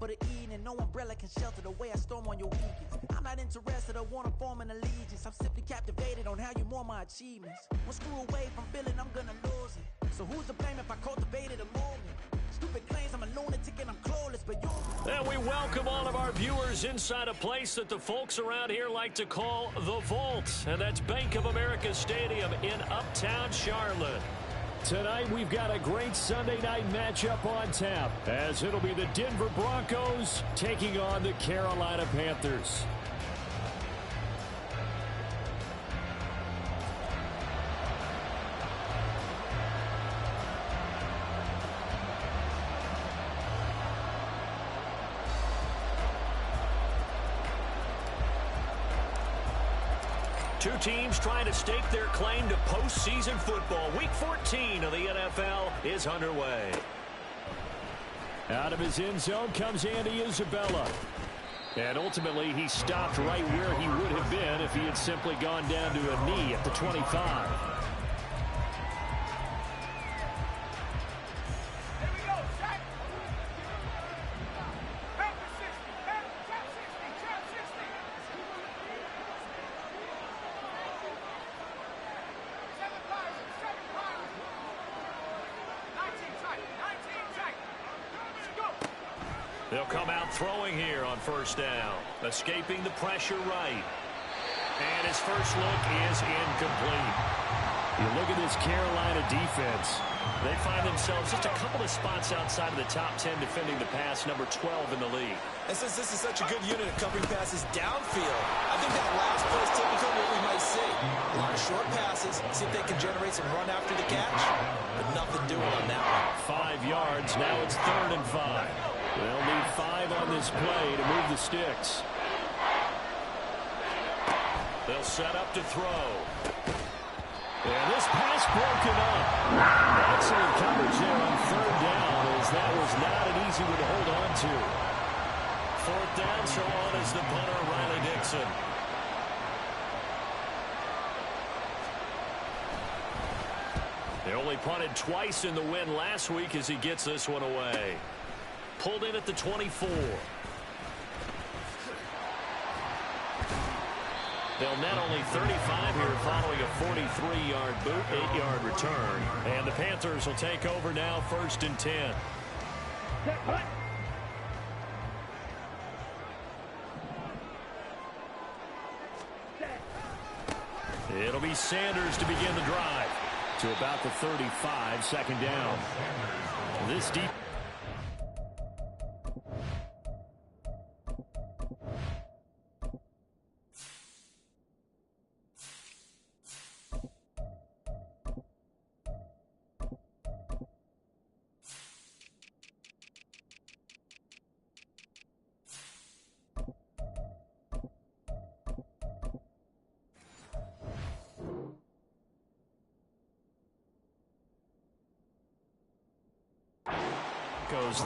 for the evening. No umbrella can shelter the way I storm on your weekends. I'm not interested or want to form an allegiance. I'm simply captivated on how you more my achievements. One screw away from feeling I'm gonna lose it. So who's to blame if I cultivated a movement? Stupid claims I'm a lunatic and I'm clueless, but you... And we welcome all of our viewers inside a place that the folks around here like to call the Vault. And that's Bank of America Stadium in Uptown Charlotte. Tonight we've got a great Sunday night matchup on tap, as it'll be the Denver Broncos taking on the Carolina Panthers. Two teams trying to stake their claim to postseason football. Week 14 of the NFL is underway. Out of his end zone comes Andy Isabella. And ultimately, he stopped right where he would have been if he had simply gone down to a knee at the 25. They'll come out throwing here on first down. Escaping the pressure right. And his first look is incomplete. You look at this Carolina defense. They find themselves just a couple of spots outside of the top 10 defending the pass, number 12 in the league. And since this is such a good unit at covering passes downfield, I think that last play is typically what we might see. A lot of short passes, see if they can generate some run after the catch. But nothing doing on that one. 5 yards. Now it's 3rd and 5. They'll need 5 on this play to move the sticks. They'll set up to throw. And this pass broken up. Excellent coverage there on 3rd down, as that was not an easy one to hold on to. 4th down, so on is the punter, Riley Dixon. They only punted twice in the win last week as he gets this one away. Pulled in at the 24. They'll net only 35 here following a 43-yard boot, 8-yard return. And the Panthers will take over now, 1st and 10. It'll be Sanders to begin the drive. To about the 35, 2nd down. This deep...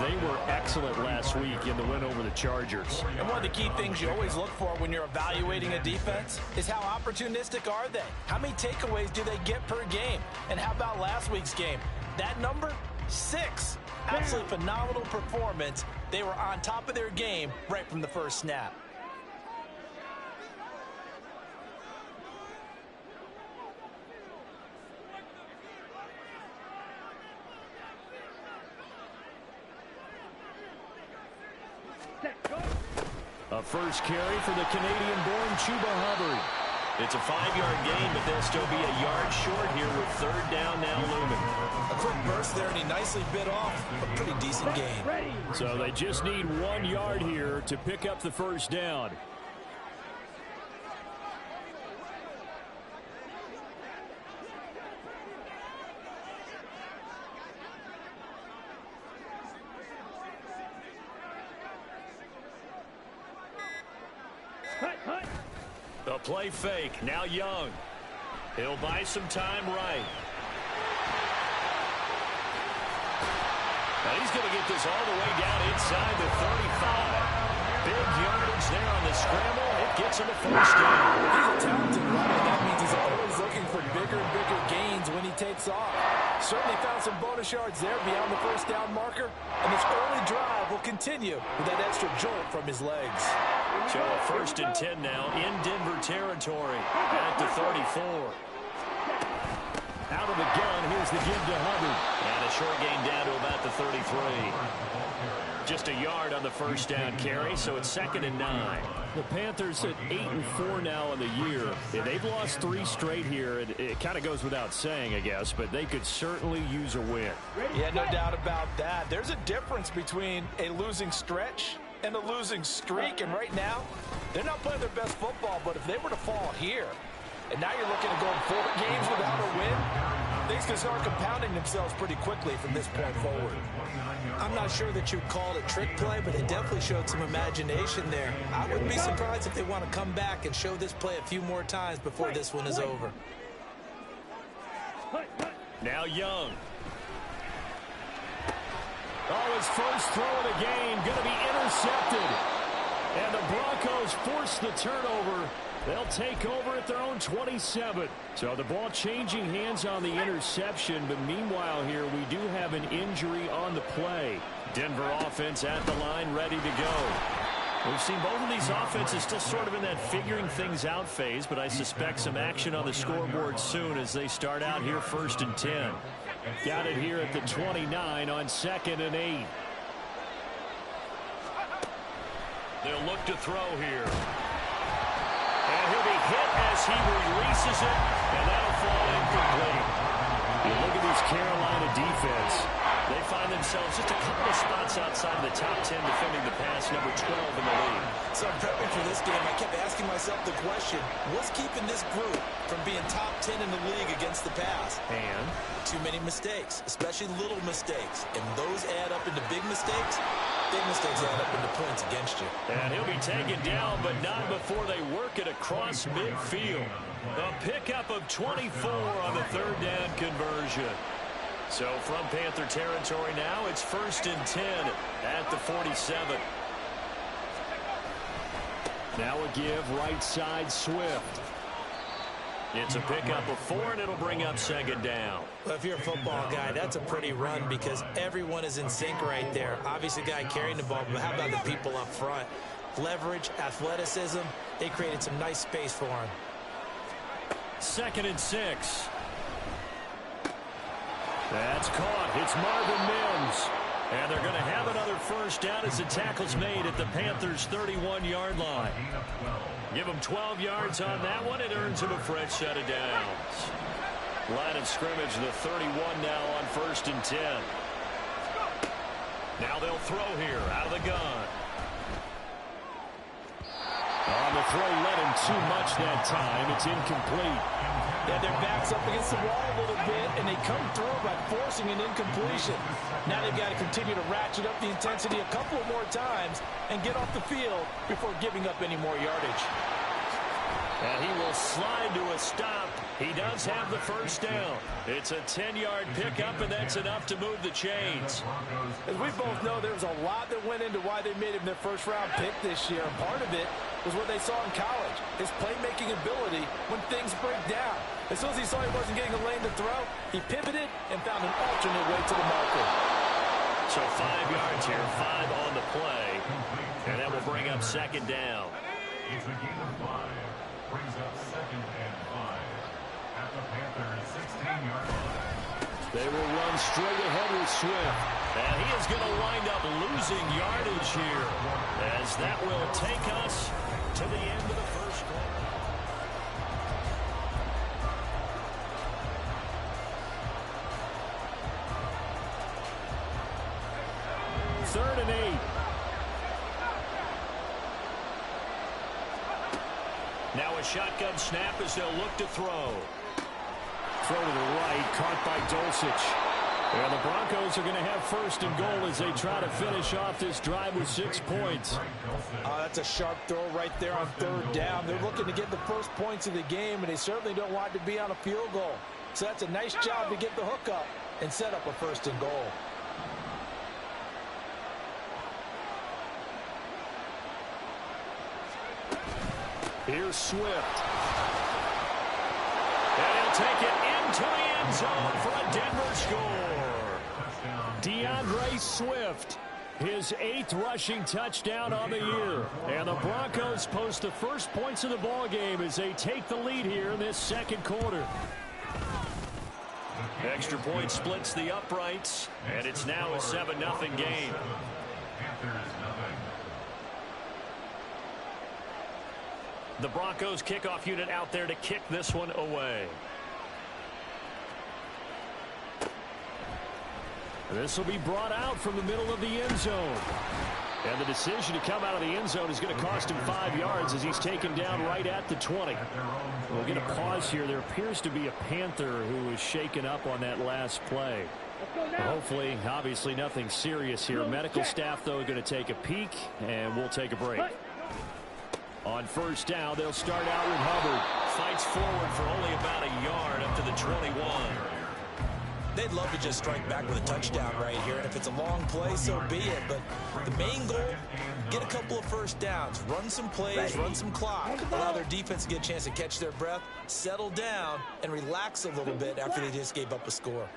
They were excellent last week in the win over the Chargers. And one of the key things you always look for when you're evaluating a defense is how opportunistic are they? How many takeaways do they get per game? And how about last week's game? That number, 6. Absolutely phenomenal performance. They were on top of their game right from the first snap. A first carry for the Canadian-born Chuba Hubbard. It's a 5-yard gain, but they'll still be a yard short here with 3rd down now looming. A quick burst there, and he nicely bit off a pretty decent gain. So they just need 1 yard here to pick up the first down. The play fake, now Young. He'll buy some time right. Now he's going to get this all the way down inside the 35. Big yardage there on the scramble. It gets him a first down. He's a talented runner. That means he's always looking for bigger and bigger gains when he takes off. Certainly found some bonus yards there beyond the first down marker, and this early drive will continue with that extra jolt from his legs. So a 1st and 10 now in Denver territory at the 34. Out of the gun, here's the give to Hubbard. And a short gain down to about the 33. Just a yard on the first down carry, so it's 2nd and 9. The Panthers at 8-4 now in the year. They've lost 3 straight here. It kind of goes without saying, I guess, but they could certainly use a win. Yeah, no doubt about that. There's a difference between a losing stretch and a losing streak, and right now, they're not playing their best football, but if they were to fall here, and now you're looking at going 4 games without a win, things can start compounding themselves pretty quickly from this point forward. I'm not sure that you'd call it a trick play, but they definitely showed some imagination there. I wouldn't be surprised if they want to come back and show this play a few more times before this one is over. Now Young. Oh, his first throw of the game going to be intercepted. And the Broncos force the turnover. They'll take over at their own 27. So the ball changing hands on the interception, but meanwhile here we do have an injury on the play. Denver offense at the line ready to go. We've seen both of these offenses still sort of in that figuring things out phase, but I suspect some action on the scoreboard soon as they start out here 1st and 10. Got it here at the 29 on 2nd and 8. They'll look to throw here. And he'll be hit as he releases it, and that'll fall incomplete. You look at this Carolina defense. They find themselves just a couple of spots outside of the top 10 defending the pass, number 12 in the league. So I'm prepping for this game. I kept asking myself the question, what's keeping this group from being top 10 in the league against the pass? And too many mistakes, especially little mistakes. And those add up into big mistakes. Big mistakes add up into points against you. And he'll be taken down, but not before they work it across midfield. A pickup of 24 on the 3rd down conversion. So from Panther territory now, it's 1st and 10 at the 47. Now a give right side Swift. It's a pickup of 4, and it'll bring up 2nd down. Well, if you're a football guy, that's a pretty run because everyone is in sync right there. Obviously, the guy carrying the ball, but how about the people up front? Leverage, athleticism, they created some nice space for him. 2nd and 6. That's caught. It's Marvin Mims. And they're going to have another first down as the tackle's made at the Panthers' 31-yard line. Give them 12 yards on that one. It earns him a fresh set of downs. Line of scrimmage, the 31 now on 1st and 10. Now they'll throw here out of the gun. On the throw, let him too much that time. It's incomplete. Yeah, their back's up against the wall a little bit, and they come through by forcing an incompletion. Now they've got to continue to ratchet up the intensity a couple of more times and get off the field before giving up any more yardage. And he will slide to a stop. He does have the first down. It's a 10-yard pickup, and that's enough to move the chains. As we both know, there was a lot that went into why they made him their first-round pick this year. And part of it was what they saw in college, his playmaking ability when things break down. As soon as he saw he wasn't getting a lane to throw, he pivoted and found an alternate way to the marker. So 5 yards here, 5 on the play, and that will bring up 2nd down. Brings up 2nd and 5 at the Panthers' 16-yard line. They will run straight ahead with Swift. And he is going to wind up losing yardage here, as that will take us to the end of the first quarter. Third and 8. Now a shotgun snap as they'll look to throw. Throw to the right, caught by Dulcich. And the Broncos are going to have 1st and goal as they try to finish off this drive with 6 points. That's a sharp throw right there on 3rd down. They're looking to get the first points of the game, and they certainly don't want to be on a field goal. So that's a nice job to get the hook up and set up a 1st and goal. Here's Swift. And he'll take it into the end zone for a Denver score. DeAndre Swift, his 8th rushing touchdown on the year. And the Broncos post the first points of the ball game as they take the lead here in this second quarter. Extra point splits the uprights, and it's now a 7-0 game. The Broncos kickoff unit out there to kick this one away. This will be brought out from the middle of the end zone. And the decision to come out of the end zone is going to cost him 5 yards as he's taken down right at the 20. We'll get a pause here. There appears to be a Panther who was shaken up on that last play. Hopefully, obviously nothing serious here. Medical staff, though, are going to take a peek, and we'll take a break. On first down, they'll start out with Hubbard. Fights forward for only about a yard up to the 21. They'd love to just strike back with a touchdown right here, and if it's a long play, so be it. But the main goal, get a couple of first downs, run some plays, run some clock, allow their defense to get a chance to catch their breath, settle down, and relax a little bit after they just gave up a score.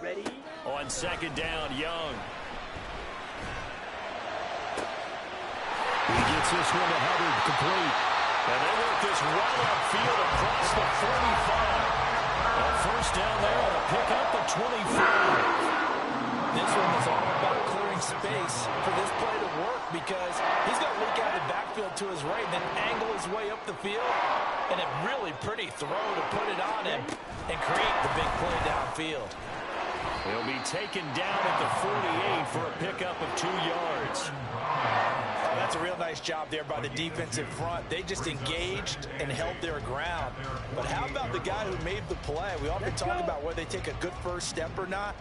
Ready? On second down, Young. He gets this one to Hubbard, complete. And they work this right upfield across the 45. On first down there, to pick up the 25. This one is all about clearing space for this play to work because he's going to look out the backfield to his right and then angle his way up the field. And a really pretty throw to put it on him and create the big play downfield. He'll be taken down at the 48 for a pickup of 2 yards. Oh, that's a real nice job there by the defensive front. They just engaged and held their ground. But how about the guy who made the play? We often talk about whether they take a good first step or not.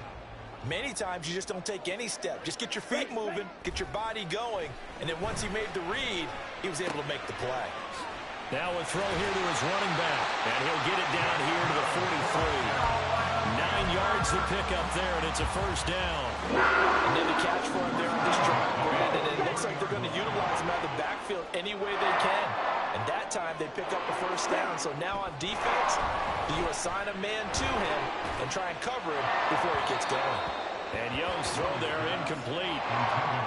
Many times you just don't take any step. Just get your feet moving, get your body going, and then once he made the read, he was able to make the play. Now a throw here to his running back, and he'll get it down here to the 43. 9 yards to pick up there, and it's a first down. And then the catch for him there on this drive, Brandon, and it looks like they're going to utilize him out of the backfield any way they can. And that time they pick up a first down. So now on defense, you assign a man to him and try and cover him before he gets going. And Young's throw there incomplete.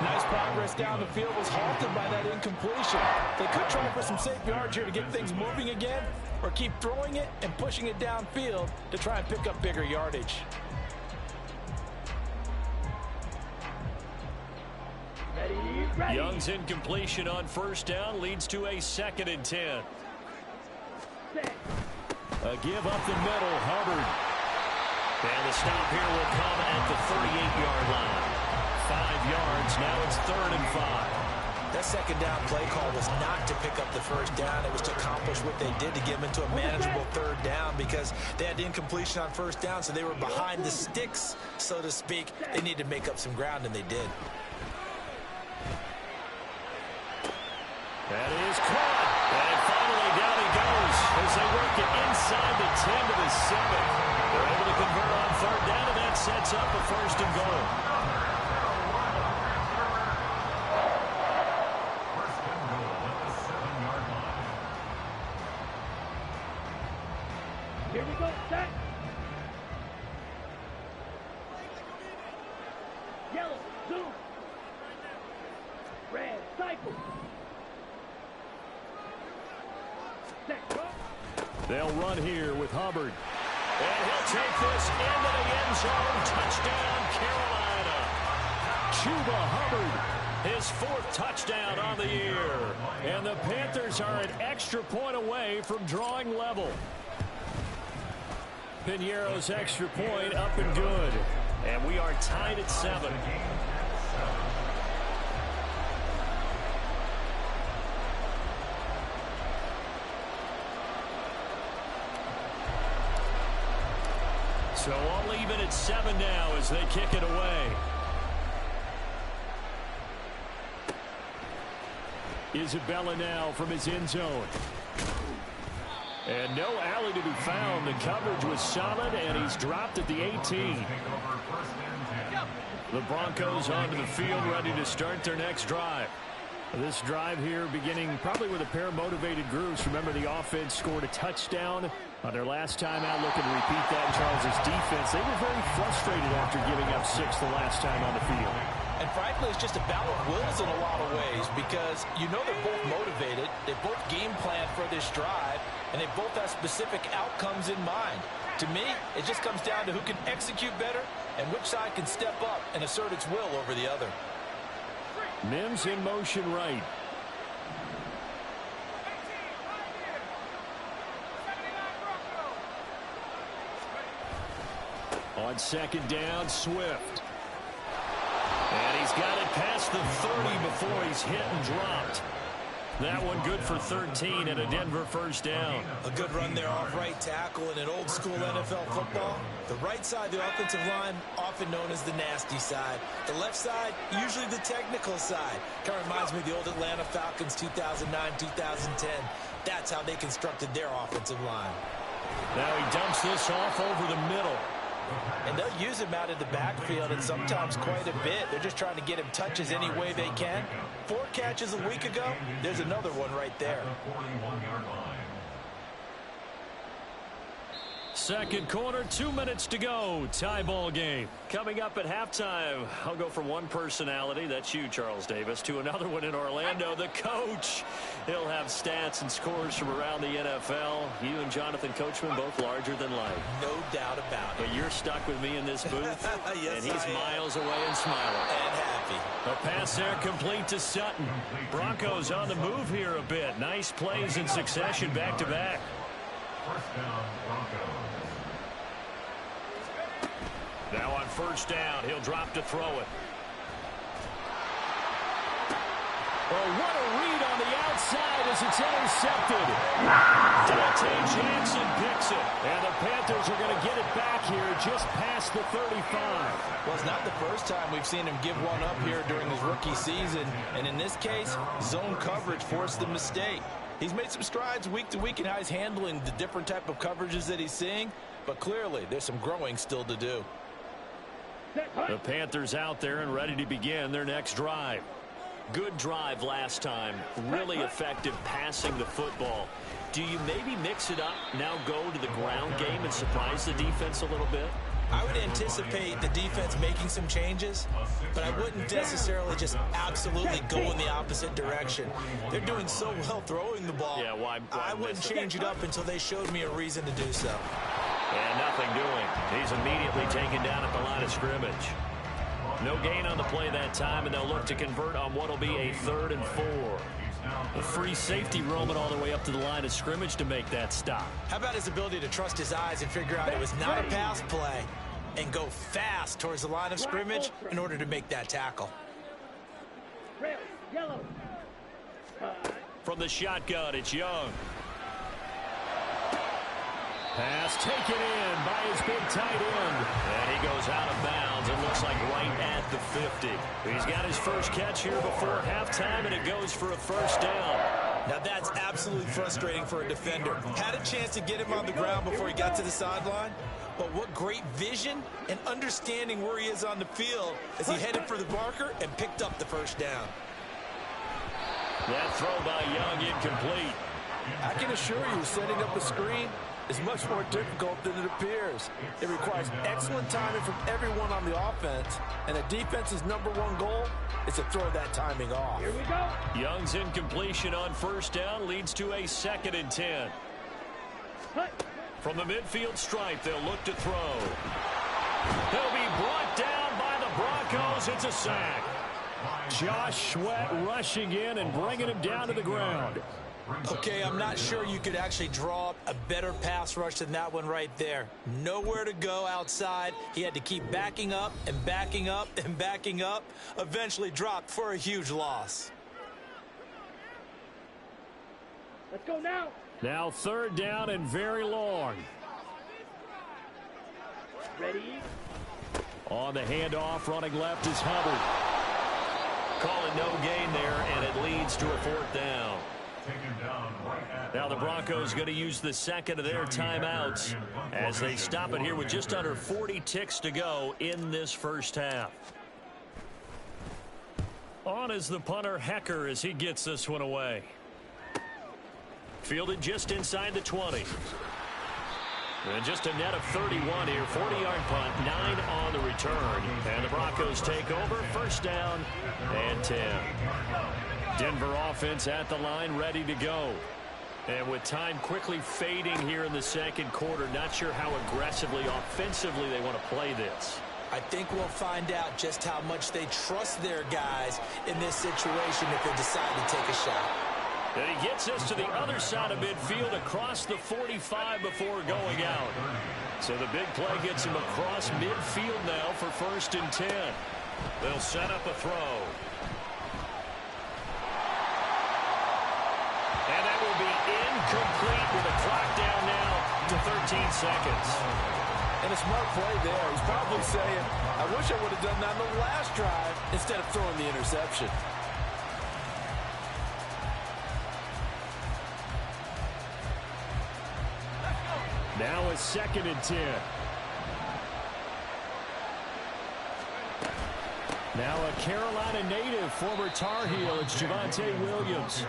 Nice progress down the field was halted by that incompletion. They could try for some safe yards here to get things moving again, or keep throwing it and pushing it downfield to try and pick up bigger yardage. Ready. Young's incompletion on first down leads to a 2nd and 10. A give up the middle, Hubbard. And the stop here will come at the 38-yard line. 5 yards, now it's 3rd and 5. That second down play call was not to pick up the first down. It was to accomplish what they did to get them into a manageable 3rd down because they had incompletion on first down, so they were behind the sticks, so to speak. They needed to make up some ground, and they did. That is caught. And finally down he goes as they work it inside the 10 to the 7. They're able to convert on 3rd down, and that sets up a 1st and goal. Here we go, set. Yellow, zoom. Red, cycle. Set, go. They'll run here with Hubbard. And he'll take this into the end zone. Touchdown, Carolina. Chuba Hubbard. His 4th touchdown on the year. And the Panthers are an extra point away from drawing level. Piñeiro's extra point up and good. And we are tied at 7. So all even at 7 now as they kick it away. Isabella now from his end zone. And no alley to be found. The coverage was solid, and he's dropped at the 18. The Broncos onto the field ready to start their next drive. This drive here beginning probably with a pair of motivated groups. Remember, the offense scored a touchdown on their last time out. Looking to repeat that in Charles's defense. They were very frustrated after giving up 6 the last time on the field. And frankly, it's just a battle of wills in a lot of ways because you know they're both motivated. They both game plan for this drive, and they both have specific outcomes in mind. To me, it just comes down to who can execute better and which side can step up and assert its will over the other. Mims in motion right. On second down, Swift. And he's got it past the 30 before he's hit and dropped. That one good for 13 and a Denver first down. A good run there off right tackle in an old school NFL football. The right side, the offensive line, often known as the nasty side. The left side, usually the technical side. Kind of reminds me of the old Atlanta Falcons 2009-2010. That's how they constructed their offensive line. Now he dumps this off over the middle. And they'll use him out of the backfield and sometimes quite a bit. They're just trying to get him touches any way they can. 4 catches a week ago. There's another one right there. Second quarter, 2 minutes to go. Tie ball game. Coming up at halftime, I'll go from one personality, that's you, Charles Davis, to another one in Orlando, the coach. He'll have stats and scores from around the NFL. You and Jonathan Coachman both larger than life. No doubt about it. But you're stuck with me in this booth, Yes, and he's I am. miles away and smiling. And happy. A pass there complete to Sutton. Broncos on the move here a bit. Nice plays in succession back-to-back. First down, Broncos. Now on first down, he'll drop to throw it. Oh, what a read on the outside as it's intercepted. Dante Jackson picks it. And the Panthers are going to get it back here just past the 35. Well, it's not the first time we've seen him give one up here during his rookie season. And in this case, zone coverage forced the mistake. He's made some strides week to week in how he's handling the different type of coverages that he's seeing. But clearly, there's some growing still to do. The Panthers out there and ready to begin their next drive. Good drive last time. Really effective passing the football. Do you maybe mix it up, now go to the ground game and surprise the defense a little bit? I would anticipate the defense making some changes, but I wouldn't necessarily just absolutely go in the opposite direction. They're doing so well throwing the ball. Yeah, why I wouldn't change it up until they showed me a reason to do so. And nothing doing. He's immediately taken down at the line of scrimmage. No gain on the play that time, and they'll look to convert on what will be a 3rd and 4. A free safety roaming all the way up to the line of scrimmage to make that stop. How about his ability to trust his eyes and figure out it was not a pass play and go fast towards the line of scrimmage in order to make that tackle? From the shotgun, it's Young. Pass taken in by his big tight end. And he goes out of bounds. It looks like right at the 50. He's got his first catch here before halftime, and it goes for a first down. Now that's absolutely frustrating for a defender. Had a chance to get him on the ground before he got to the sideline, but what great vision and understanding where he is on the field as he headed for the marker and picked up the first down. That throw by Young incomplete. I can assure you, setting up a screen is much more difficult than it appears. It requires excellent timing from everyone on the offense, and a defense's #1 goal is to throw that timing off. Here we go. Young's incompletion on first down leads to a 2nd and 10. From the midfield stripe, they'll look to throw. He'll be brought down by the Broncos. It's a sack. Josh Sweat rushing in and bringing him down to the ground. Okay, I'm not sure you could actually draw up a better pass rush than that one right there. Nowhere to go outside. He had to keep backing up and backing up and backing up. Eventually dropped for a huge loss. Let's go now. Now 3rd down and very long. Ready? On the handoff, running left is Hubbard. Calling no gain there, and it leads to a 4th down. Now the Broncos going to use the 2nd of their timeouts as they stop it here with just under 40 ticks to go in this first half. On is the punter, Hecker, as he gets this one away. Fielded just inside the 20. And just a net of 31 here. 40-yard punt, 9 on the return. And the Broncos take over. First down and 10. Denver offense at the line, ready to go. And with time quickly fading here in the second quarter, not sure how aggressively, offensively they want to play this. I think we'll find out just how much they trust their guys in this situation if they decide to take a shot. And he gets us to the other side of midfield across the 45 before going out. So the big play gets him across midfield now for first and 10. They'll set up a throw. And that will be incomplete with a clock down now to 13 seconds. And a smart play there. He's probably saying, I wish I would have done that on the last drive instead of throwing the interception. Now it's second and 10. Now a Carolina native, former Tar Heel, it's Javonte Williams.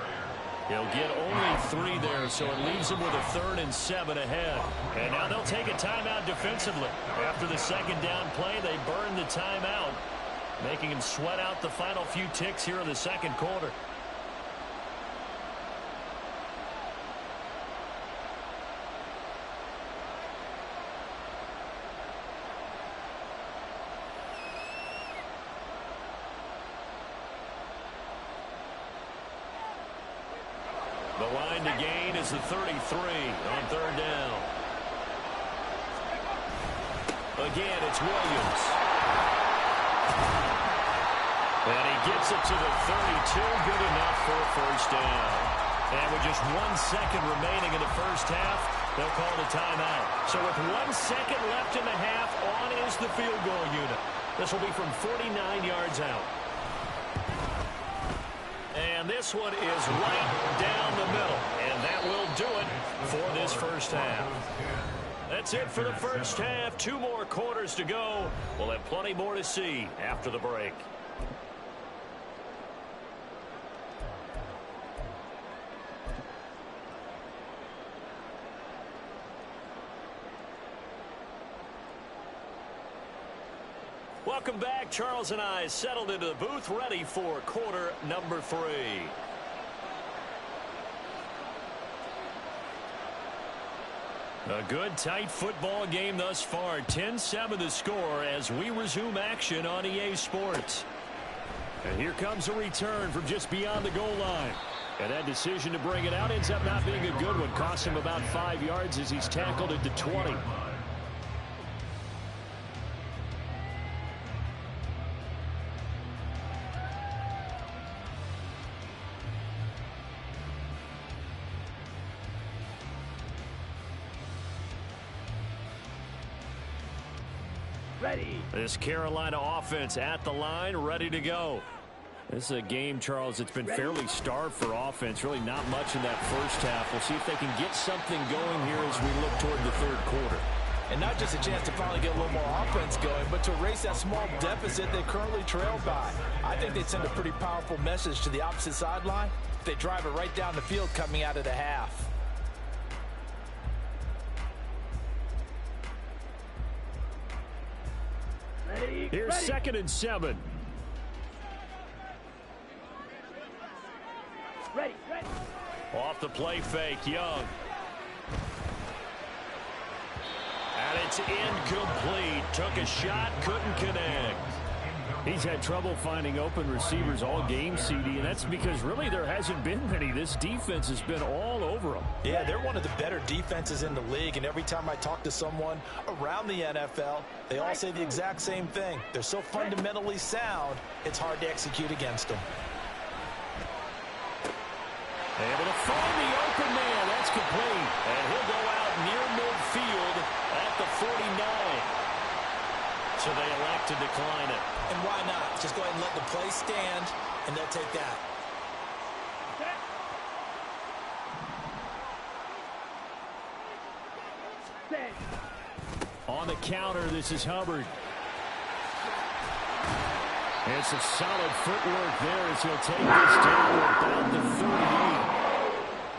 He'll get only 3 there, so it leaves him with a 3rd and 7 ahead. And now they'll take a timeout defensively. After the second down play, they burn the timeout, making him sweat out the final few ticks here in the second quarter. The line to gain is the 33 on 3rd down. Again, it's Williams. And he gets it to the 32. Good enough for a first down. And with just 1 second remaining in the first half, they'll call the timeout. So with 1 second left in the half, on is the field goal unit. This will be from 49 yards out. And this one is right down the middle. And that will do it for this first half. That's it for the first half. 2 more quarters to go. We'll have plenty more to see after the break. Welcome back. Charles and I settled into the booth, ready for quarter number 3. A good, tight football game thus far. 10-7 the score as we resume action on EA Sports. And here comes a return from just beyond the goal line. And that decision to bring it out ends up not being a good one. Costs him about 5 yards as he's tackled at the 20. Ready. This Carolina offense at the line, ready to go. This is a game, Charles, that's been fairly starved for offense. Really not much in that first half. We'll see if they can get something going here as we look toward the third quarter. And not just a chance to finally get a little more offense going, but to erase that small deficit they currently trailed by. I think they'd send a pretty powerful message to the opposite sideline if they drive it right down the field coming out of the half. Ready. Here's Ready. 2nd and 7. Ready. Ready. Off the play fake, Young. And it's incomplete. Took a shot, couldn't connect. He's had trouble finding open receivers all game, CD, and that's because really there hasn't been many. This defense has been all over him. Yeah, they're one of the better defenses in the league, and every time I talk to someone around the NFL, they all say the exact same thing. They're so fundamentally sound, it's hard to execute against them. Able to find the open man. That's complete. And he'll go out near midfield at the 49. So they elect to decline it. And why not? Just go ahead and let the play stand, and they'll take that. Set. On the counter, this is Hubbard. And some solid footwork there as he'll take this down about the 38.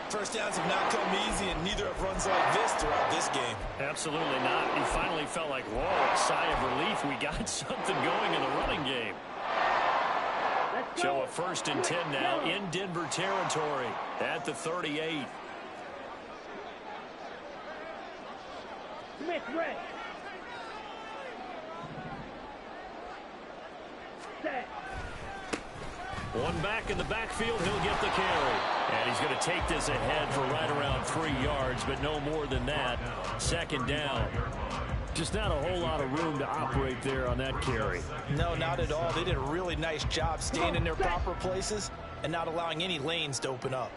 First downs have not come easy, and neither have runs like this throughout this game. Absolutely not. He finally felt like, whoa, a sigh of relief. We got something going in the running game. So a 1st and 10 now in Denver territory at the 38. Smith ready. Set. One back in the backfield, he'll get the carry. And he's going to take this ahead for right around 3 yards, but no more than that. 2nd down. Just not a whole lot of room to operate there on that carry. No, not at all. They did a really nice job staying in their proper places and not allowing any lanes to open up.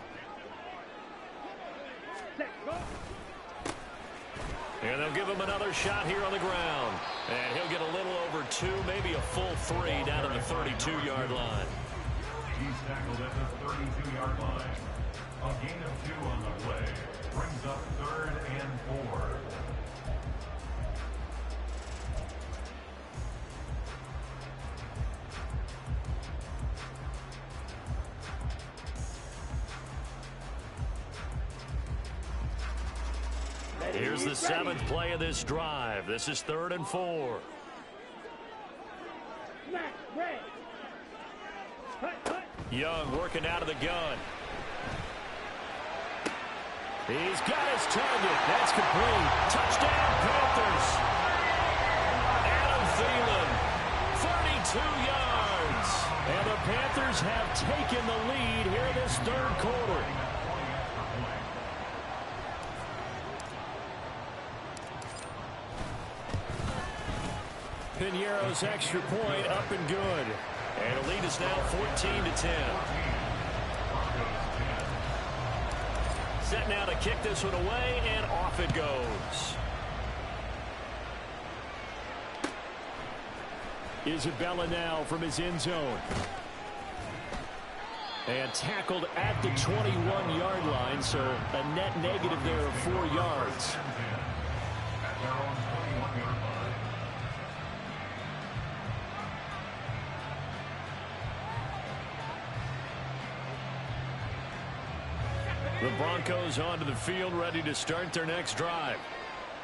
And they'll give him another shot here on the ground. And he'll get a little over 2, maybe a full 3 down to the 32-yard line. He's tackled at the 32-yard line. A gain of 2 on the play. Brings up 3rd and 4. Here's the 7th play of this drive. This is 3rd and 4. Young working out of the gun. He's got his target. That's complete. Touchdown, Panthers. Adam Thielen, 32 yards. And the Panthers have taken the lead here this 3rd quarter. Piñeiro's extra point up and good. And the lead is now 14-10. Set now to kick this one away, and off it goes. Isabella now from his end zone. And tackled at the 21-yard line, so a net negative there of 4 yards. The Broncos onto the field, ready to start their next drive.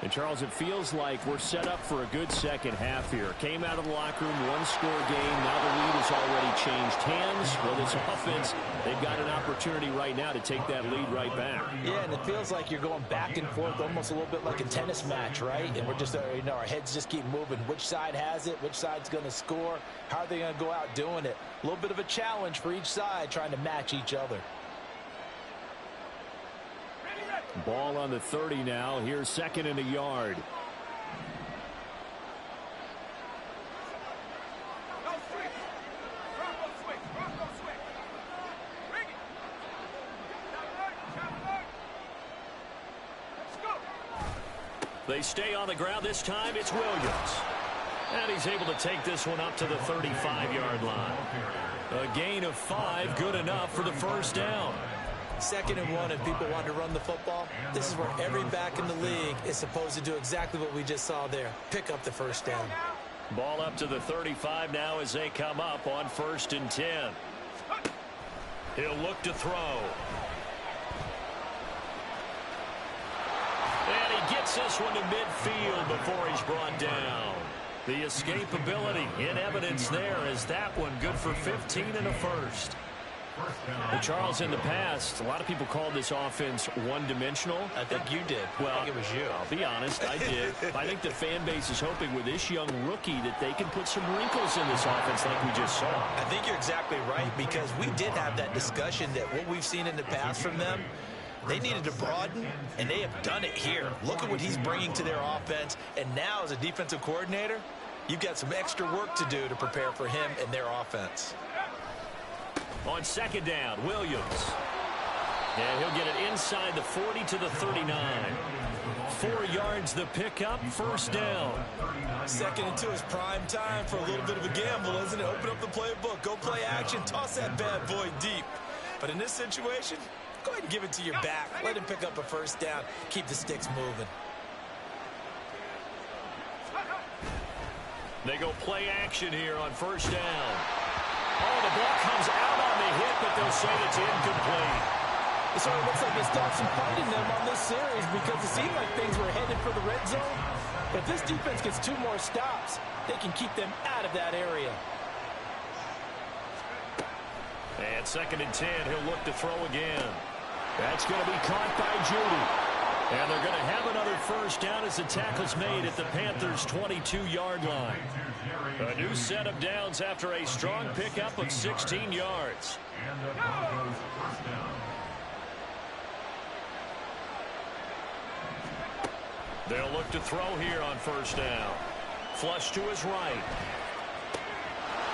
And, Charles, it feels like we're set up for a good second half here. Came out of the locker room, one-score game. Now the lead has already changed hands. Well, this offense, they've got an opportunity right now to take that lead right back. Yeah, and it feels like you're going back and forth, almost a little bit like a tennis match, right? And we're just, our heads just keep moving. Which side has it? Which side's going to score? How are they going to go out doing it? A little bit of a challenge for each side, trying to match each other. Ball on the 30 now. Here's 2nd and a yard. They stay on the ground. This time it's Williams. And he's able to take this one up to the 35-yard line. A gain of 5, good enough for the 1st down. 2nd and 1, if people want to run the football, this is where every back in the league is supposed to do exactly what we just saw there. Pick up the 1st down. Ball up to the 35 now as they come up on 1st and 10. He'll look to throw. And he gets this one to midfield before he's brought down. The escapability in evidence there as that one good for 15 and a 1st. Well, Charles, in the past, a lot of people called this offense one-dimensional. I think you did. Well, I think it was you. I'll be honest, I did. I think the fan base is hoping with this young rookie that they can put some wrinkles in this offense like we just saw. I think you're exactly right, because we did have that discussion that what we've seen in the past from them, they needed to broaden, and they have done it here. Look at what he's bringing to their offense, and now as a defensive coordinator, you've got some extra work to do to prepare for him and their offense. On 2nd down, Williams. And he'll get it inside the 40 to the 39. 4 yards the pickup, 1st down. 2nd and 2 is prime time for a little bit of a gamble, isn't it? Open up the playbook, go play action, toss that bad boy deep. But in this situation, go ahead and give it to your back. Let him pick up a 1st down, keep the sticks moving. They go play action here on 1st down. Oh, the ball comes out on the hit, but they'll say it's incomplete. It sort of looks like they still have some fight in them on this series because it seemed like things were headed for the red zone. But if this defense gets 2 more stops, they can keep them out of that area. And 2nd and 10, he'll look to throw again. That's going to be caught by Judy. And they're going to have another first down as the tackle's made at the Panthers' 22-yard line. A new set of downs after a strong pickup of 16 yards. And the Broncos first down. They'll look to throw here on first down. Flush to his right.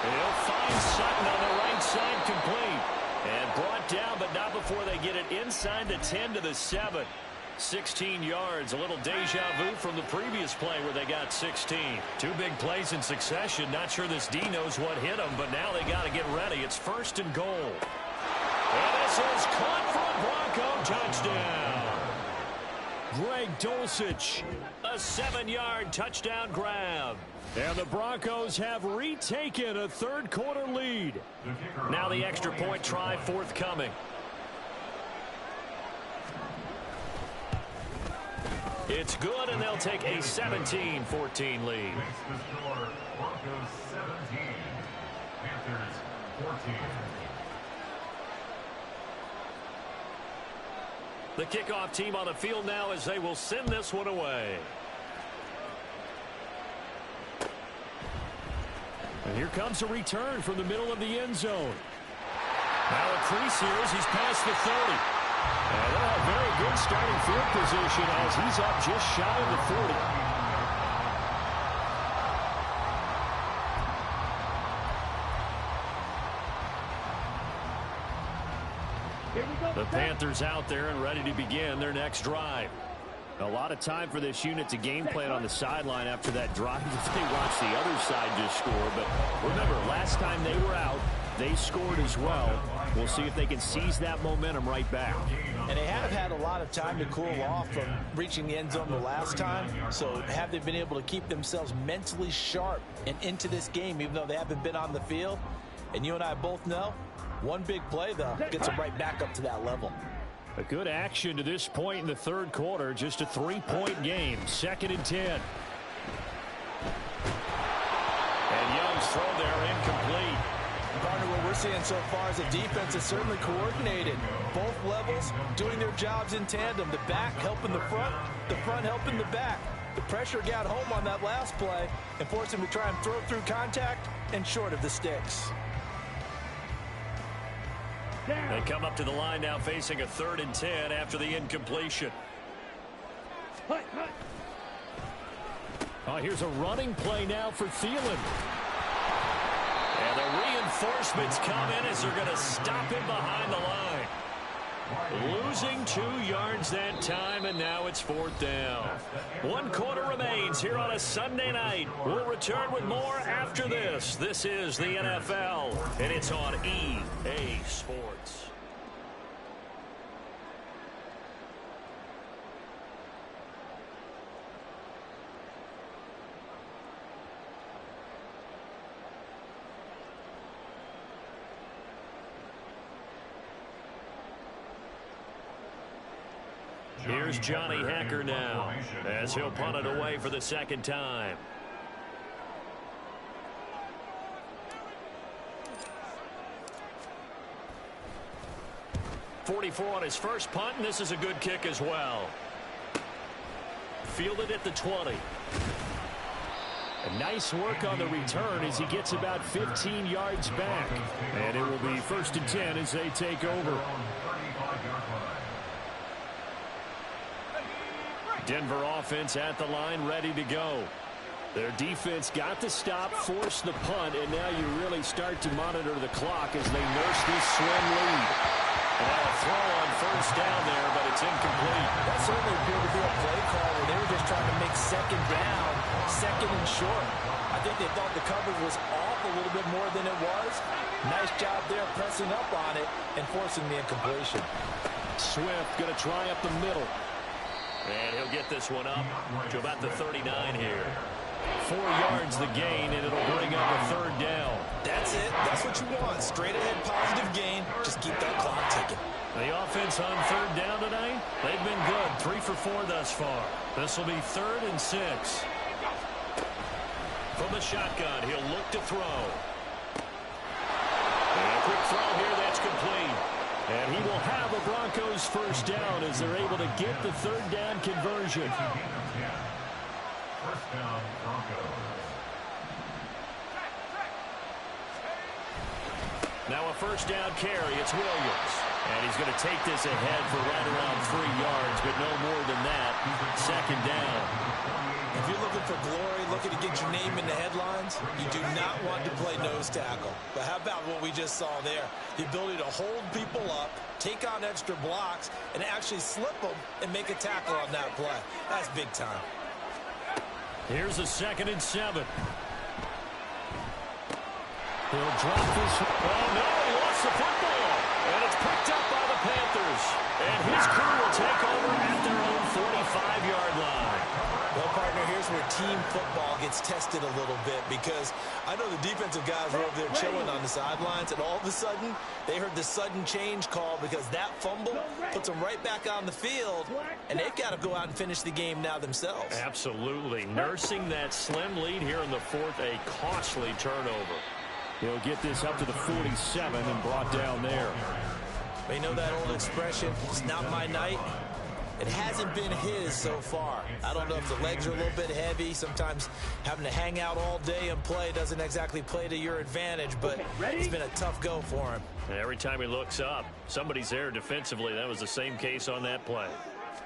He'll find Sutton on the right side, complete. And brought down, but not before they get it inside the 10 to the 7. 16 yards, a little deja vu from the previous play where they got 16. 2 big plays in succession. Not sure this D knows what hit them, but now they got to get ready. It's 1st and goal. And this is caught for a Bronco touchdown. Greg Dulcich, a 7-yard touchdown grab. And the Broncos have retaken a 3rd quarter lead. Now the extra point try forthcoming. It's good, and they'll take a 17-14 lead. Makes the score Broncos 17, Panthers 14. The kickoff team on the field now as they will send this one away. And here comes a return from the middle of the end zone. Now a crease here as he's past the 30. And they'll have very good starting field position as he's up just shy of the 40. The Panthers out there and ready to begin their next drive. A lot of time for this unit to game plan on the sideline after that drive if they watch the other side just score. But remember, last time they were out, they scored as well. We'll see if they can seize that momentum right back. And they have had a lot of time to cool off from reaching the end zone the last time. So have they been able to keep themselves mentally sharp and into this game, even though they haven't been on the field? And you and I both know, one big play, though, gets them right back up to that level. A good action to this point in the 3rd quarter. Just a 3-point game. 2nd and 10. And Young's throw there incomplete. Partner, what we're seeing so far is a defense is certainly coordinated. Both levels doing their jobs in tandem. The back helping the front helping the back. The pressure got home on that last play and forced him to try and throw through contact and short of the sticks. They come up to the line now facing a 3rd and 10 after the incompletion. Oh, here's a running play now for Thielen. And the reinforcements come in as they're going to stop him behind the line. Losing 2 yards that time, and now it's 4th down. 1 quarter remains here on a Sunday night. We'll return with more after this. This is the NFL, and it's on EA Sports. Here's Johnny Hacker now as he'll punt it away for the 2nd time. .44 on his first punt, and this is a good kick as well. Fielded at the 20. A nice work on the return as he gets about 15 yards back. And it will be 1st and 10 as they take over. Denver offense at the line, ready to go. Their defense got the stop, forced the punt, and now you really start to monitor the clock as they nurse this swim lead. And a throw on first down there, but it's incomplete. That certainly appeared to be a play call where they were just trying to make 2nd down, 2nd and short. I think they thought the coverage was off a little bit more than it was. Nice job there pressing up on it and forcing the incompletion. Swift going to try up the middle. And he'll get this one up to about the 39 here. 4 yards the gain, and it'll bring up a third down. That's it. That's what you want. Straight ahead positive gain. Just keep that clock ticking. The offense on third down tonight, they've been good. 3 for 4 thus far. This will be 3rd and 6. From the shotgun, he'll look to throw. And a quick throw here, that's complete. And he will have a Broncos first down as they're able to get the third down conversion. First down, Broncos. Now a first down carry. It's Williams. And he's going to take this ahead for right around 3 yards, but no more than that. Second down. If you're looking for glory, looking to get your name in the headlines, you do not want to play nose tackle. But how about what we just saw there? The ability to hold people up, take on extra blocks, and actually slip them and make a tackle on that play. That's big time. Here's a 2nd and 7. He'll drop this. Oh, no, he lost the football. And it's picked up by the Panthers. And his crew will take over at their own 45-yard line. Well, partner, here's where team football gets tested a little bit, because I know the defensive guys were over there chilling on the sidelines, and all of a sudden, they heard the sudden change call because that fumble puts them right back on the field, and they've got to go out and finish the game now themselves. Absolutely. Nursing that slim lead here in the 4th, a costly turnover. He'll get this up to the 47 and brought down there. They know that old expression, it's not my night. It hasn't been his so far. I don't know if the legs are a little bit heavy. Sometimes having to hang out all day and play doesn't exactly play to your advantage, but it's been a tough go for him. And every time he looks up, somebody's there defensively. That was the same case on that play.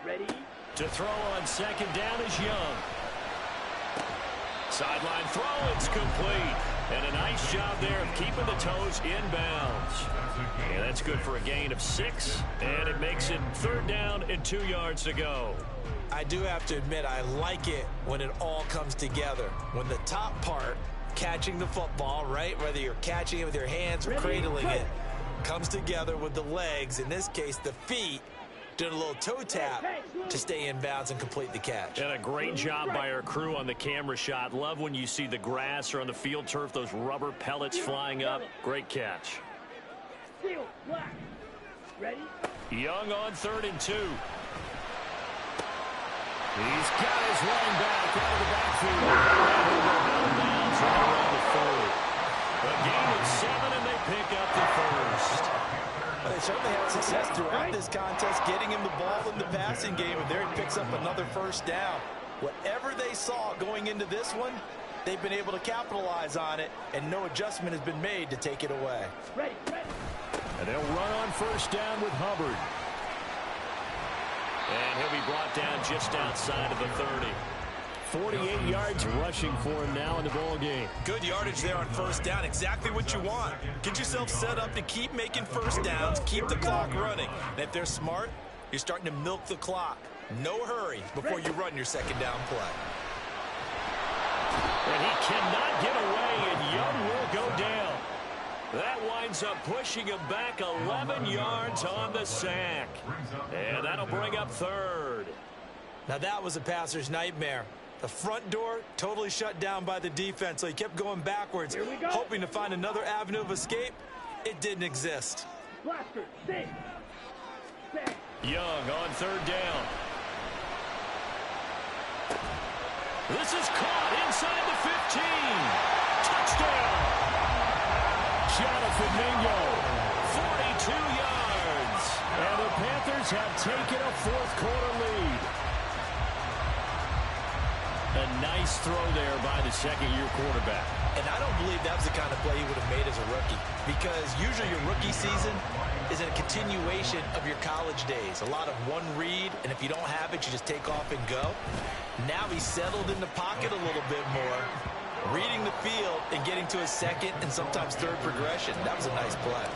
Ready? To throw on 2nd down is Young. Sideline throw, it's complete. And a nice job there of keeping the toes inbounds. And that's good for a gain of 6. And it makes it 3rd down and 2 yards to go. I do have to admit, I like it when it all comes together. When the top part, catching the football, right, whether you're catching it with your hands or cradling it, comes together with the legs, in this case the feet, doing a little toe tap to stay in bounds and complete the catch. And a great job by our crew on the camera shot. Love when you see the grass or on the field turf, those rubber pellets flying up. Great catch. Steel, black. Ready? Young on 3rd and 2. He's got his running back out of the backfield. And he'll go out of bounds right around the 40. A gain of 7, and they pick up the first. They certainly had success throughout this contest, getting him the ball in the passing game, and there he picks up another first down. Whatever they saw going into this one, they've been able to capitalize on it, and no adjustment has been made to take it away. Ready, ready. And they'll run on first down with Hubbard. And he'll be brought down just outside of the 30. 48 yards rushing for him now in the ball game. Good yardage there on first down. Exactly what you want. Get yourself set up to keep making first downs, keep the clock running. And if they're smart, you're starting to milk the clock. No hurry before you run your 2nd down play. And he cannot get away, and Young will go down. That winds up pushing him back 11 yards on the sack. And that'll bring up 3rd. Now that was a passer's nightmare. The front door totally shut down by the defense, so he kept going backwards, hoping to find another avenue of escape. It didn't exist. Blaster, stay. Young on 3rd down. This is caught inside the 15. Touchdown. Jonathan Mingo, 42 yards. And the Panthers have taken a 4th quarter lead. A nice throw there by the 2nd-year quarterback. And I don't believe that was the kind of play he would have made as a rookie, because usually your rookie season is a continuation of your college days. A lot of one read, and if you don't have it, you just take off and go. Now he's settled in the pocket a little bit more, reading the field and getting to his 2nd and sometimes 3rd progression. That was a nice play.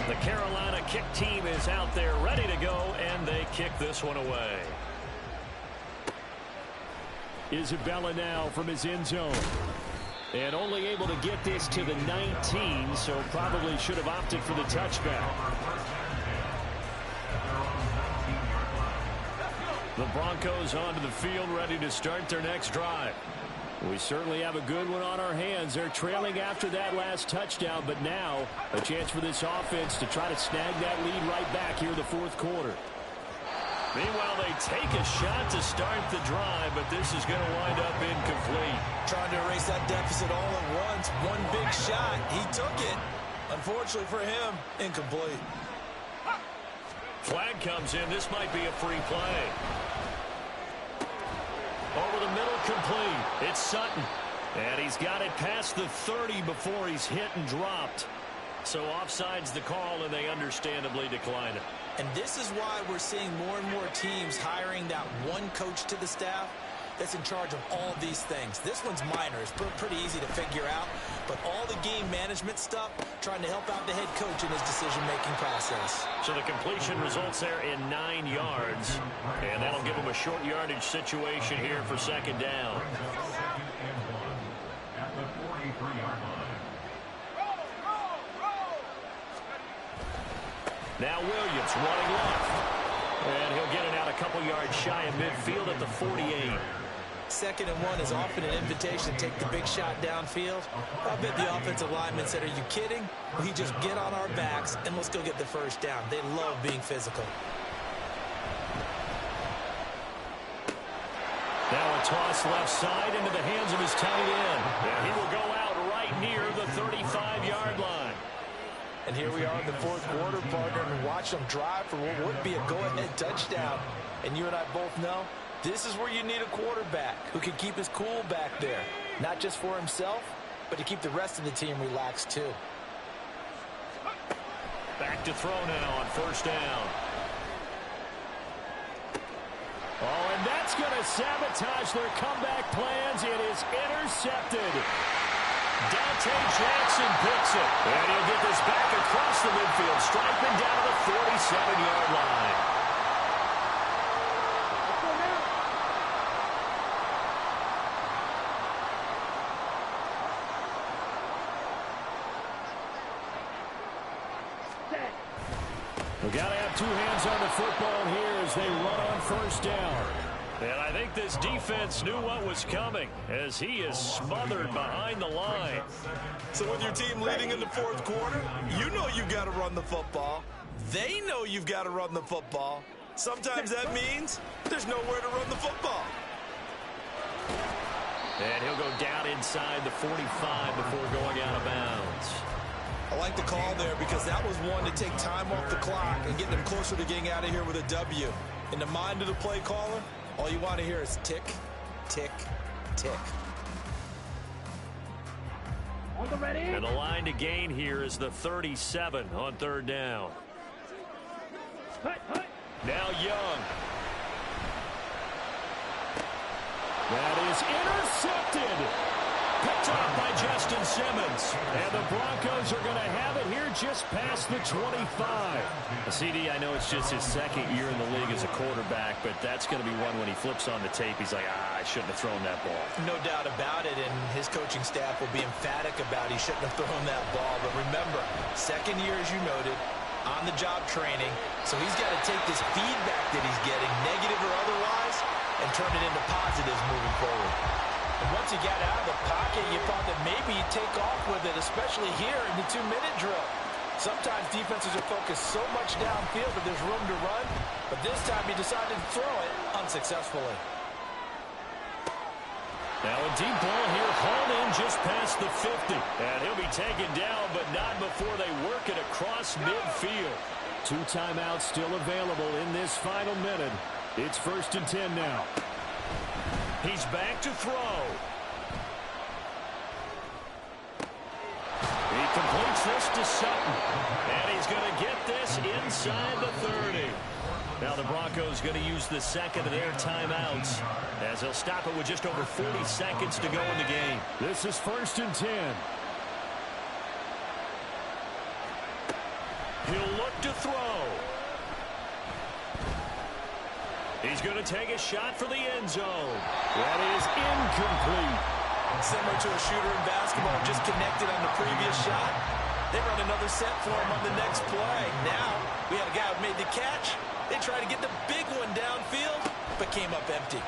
The Carolina kick team is out there ready to go, and they kick this one away. Isabella now from his end zone. And only able to get this to the 19, so probably should have opted for the touchback. The Broncos onto the field, ready to start their next drive. We certainly have a good one on our hands. They're trailing after that last touchdown, but now a chance for this offense to try to snag that lead right back here in the fourth quarter. Meanwhile, they take a shot to start the drive, but this is going to wind up incomplete. Trying to erase that deficit all at once. One big shot. He took it. Unfortunately for him, incomplete. Flag comes in. This might be a free play. Over the middle, complete. It's Sutton. And he's got it past the 30 before he's hit and dropped. So offside's the call, and they understandably decline it. And this is why we're seeing more and more teams hiring that one coach to the staff that's in charge of all these things. This one's minor. It's pretty easy to figure out. But all the game management stuff, trying to help out the head coach in his decision-making process. So the completion results there in 9 yards. And that'll give him a short yardage situation here for second down. Second and 1 at the 43-yard line. Now Williams running left. And he'll get it out a couple yards shy of midfield at the 48. Second and 1 is often an invitation to take the big shot downfield. I bet the offensive lineman said, are you kidding? We just get on our backs and let's go get the first down. They love being physical. Now a toss left side into the hands of his tight end. And he will go out right near the 35-yard line. And here we are in the fourth quarter, partner, and watch them drive for what would be a go-ahead touchdown. And you and I both know this is where you need a quarterback who can keep his cool back there. Not just for himself, but to keep the rest of the team relaxed too. Back to throw now on first down. Oh, and that's going to sabotage their comeback plans. It is intercepted. Dante Jackson picks it. And he'll get this back across the midfield, striping down to the 47-yard line. We've got to have two hands on the football here as they run on first down. And I think this defense knew what was coming as he is smothered behind the line. So with your team leading in the fourth quarter, you know you've got to run the football. They know you've got to run the football. Sometimes that means there's nowhere to run the football. And he'll go down inside the 45 before going out of bounds. I like the call there because that was one to take time off the clock and get them closer to getting out of here with a W. In the mind of the play caller, all you want to hear is tick, tick, tick. And the line to gain here is the 37 on third down. Now Young. That is intercepted. Picked up by Justin Simmons. And the Broncos are going to have it here just past the 25. CD, I know it's just his second year in the league as a quarterback, but that's going to be one when he flips on the tape. He's like, I shouldn't have thrown that ball. No doubt about it, and his coaching staff will be emphatic about he shouldn't have thrown that ball. But remember, second year, as you noted, on-the-job training. So he's got to take this feedback that he's getting, negative or otherwise, and turn it into positives moving forward. And once he got out of the pocket, you thought that maybe he'd take off with it, especially here in the 2-minute drill. Sometimes defenses are focused so much downfield that there's room to run, but this time he decided to throw it unsuccessfully. Now a deep ball here, hauled in just past the 50. And he'll be taken down, but not before they work it across midfield. 2 timeouts still available in this final minute. It's 1st and 10 now. He's back to throw. He completes this to Sutton. And he's going to get this inside the 30. Now the Broncos going to use the second of their timeouts as they'll stop it with just over 40 seconds to go in the game. This is 1st and 10. He'll look to throw. He's going to take a shot for the end zone. That is incomplete. Similar to a shooter in basketball, just connected on the previous shot. They run another set for him on the next play. Now, we had a guy who made the catch. They try to get the big one downfield, but came up empty.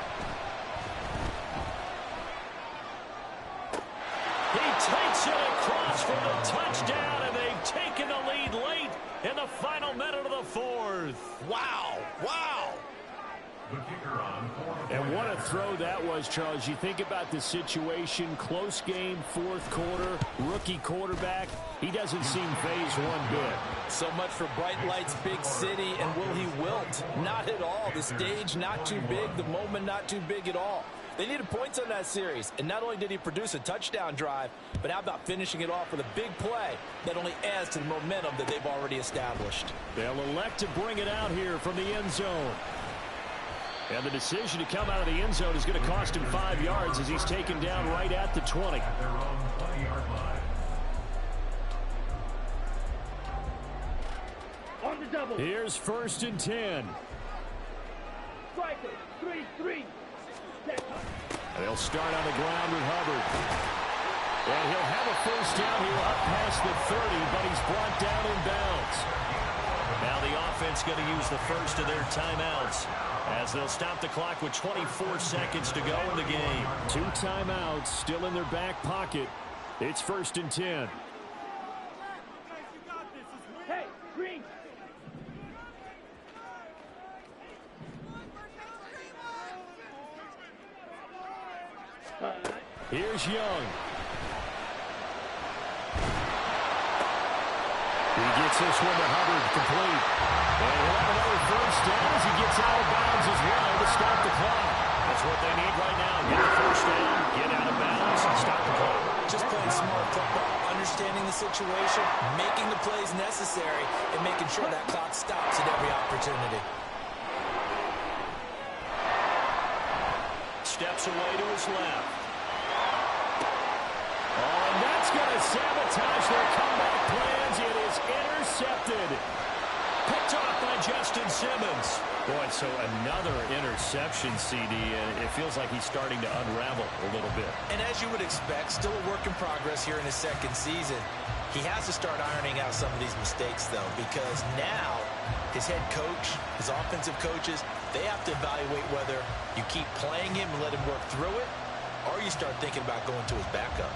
He takes it across for the touchdown, and they've taken the lead late in the final minute of the fourth. Wow. Wow. The kicker on And what a throw that was, Charles. You think about the situation, close game, fourth quarter, rookie quarterback. He doesn't seem phased one bit. So much for bright lights, big city, and will he wilt? Not at all. The stage not too big, the moment not too big at all. They needed points on that series, and not only did he produce a touchdown drive, but how about finishing it off with a big play that only adds to the momentum that they've already established. They'll elect to bring it out here from the end zone. And the decision to come out of the end zone is going to cost him 5 yards as he's taken down right at the 20. at their own 20-yard line. On the double. Here's 1st and 10. Striker. 3-3. Set up. And they'll start on the ground with Hubbard. And he'll have a first down here up past the 30, but he's brought down in bounds. Now the offense going to use the first of their timeouts as they'll stop the clock with 24 seconds to go in the game. 2 timeouts still in their back pocket. It's 1st and 10. Hey, green. Here's Young. He gets this one to Hubbard, complete. And he'll have another first down as he gets out of bounds as well to stop the clock. That's what they need right now. Get the first down, get out of bounds, and stop the clock. Just playing smart football, understanding the situation, making the plays necessary, and making sure that clock stops at every opportunity. Steps away to his left. Oh, and that's going to sabotage their comeback plans. It is intercepted. Picked off by Justin Simmons. Boy, so another interception, CD, and it feels like he's starting to unravel a little bit. And as you would expect, still a work in progress here in his second season. He has to start ironing out some of these mistakes, though, because now his head coach, his offensive coaches, they have to evaluate whether you keep playing him and let him work through it, or you start thinking about going to his backup.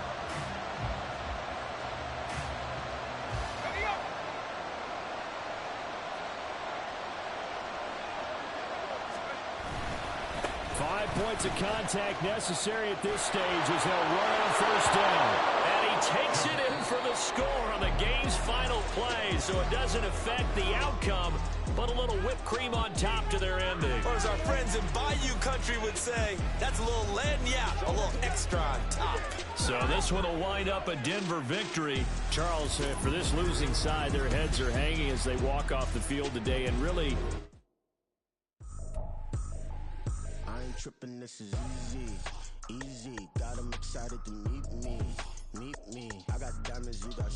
Points of contact necessary at this stage as they'll run on first down. And he takes it in for the score on the game's final play, so it doesn't affect the outcome, but a little whipped cream on top to their ending. Or as our friends in Bayou Country would say, that's a little lagniappe, a little extra on top. So this one will wind up a Denver victory. Charles, for this losing side, their heads are hanging as they walk off the field today, and really... Tripping, this is easy, got them excited to meet me, I got diamonds, you got